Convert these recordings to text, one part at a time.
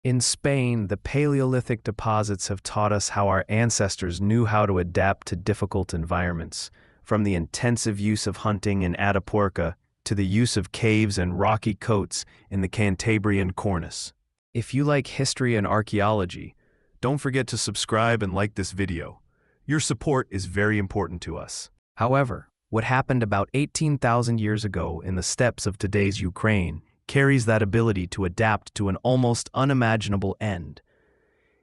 In Spain, the Paleolithic deposits have taught us how our ancestors knew how to adapt to difficult environments, from the intensive use of hunting in Atapuerca to the use of caves and rocky coasts in the Cantabrian Cornice. If you like history and archaeology, don't forget to subscribe and like this video. Your support is very important to us. However, what happened about 18,000 years ago in the steppes of today's Ukraine carries that ability to adapt to an almost unimaginable end.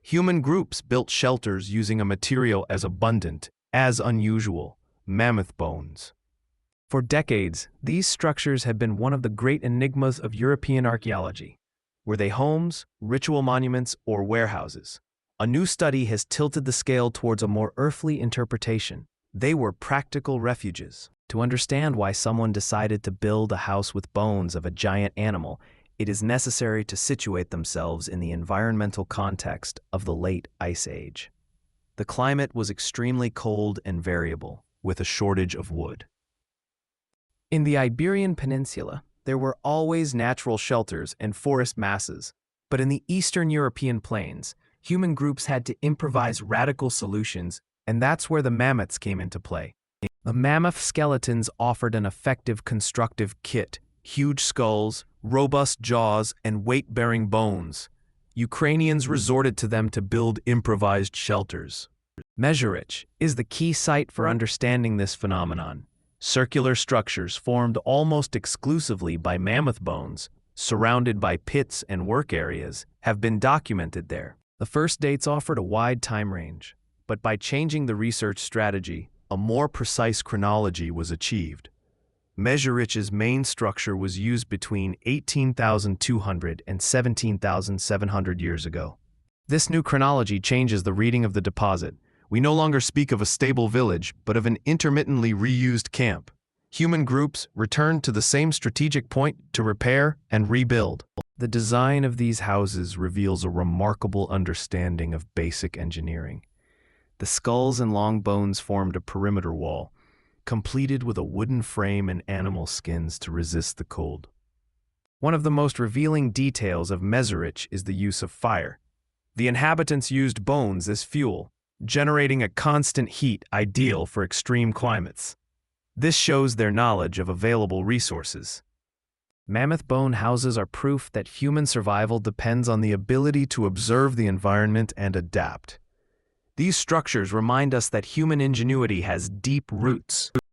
Human groups built shelters using a material as abundant, as unusual, mammoth bones. For decades, these structures have been one of the great enigmas of European archaeology. Were they homes, ritual monuments, or warehouses? A new study has tilted the scale towards a more earthly interpretation. They were practical refuges. To understand why someone decided to build a house with bones of a giant animal, it is necessary to situate themselves in the environmental context of the late Ice Age. The climate was extremely cold and variable, with a shortage of wood. In the Iberian Peninsula, there were always natural shelters and forest masses, but in the Eastern European plains, human groups had to improvise radical solutions, and that's where the mammoths came into play. The mammoth skeletons offered an effective constructive kit: huge skulls, robust jaws, and weight-bearing bones. Ukrainians resorted to them to build improvised shelters. Mezherich is the key site for understanding this phenomenon. Circular structures formed almost exclusively by mammoth bones, surrounded by pits and work areas, have been documented there. The first dates offered a wide time range, but by changing the research strategy, a more precise chronology was achieved. Mezherich's main structure was used between 18,200 and 17,700 years ago. This new chronology changes the reading of the deposit. We no longer speak of a stable village, but of an intermittently reused camp. Human groups returned to the same strategic point to repair and rebuild. The design of these houses reveals a remarkable understanding of basic engineering. The skulls and long bones formed a perimeter wall, completed with a wooden frame and animal skins to resist the cold. One of the most revealing details of Mezherich is the use of fire. The inhabitants used bones as fuel, generating a constant heat ideal for extreme climates. This shows their knowledge of available resources. Mammoth bone houses are proof that human survival depends on the ability to observe the environment and adapt. These structures remind us that human ingenuity has deep roots.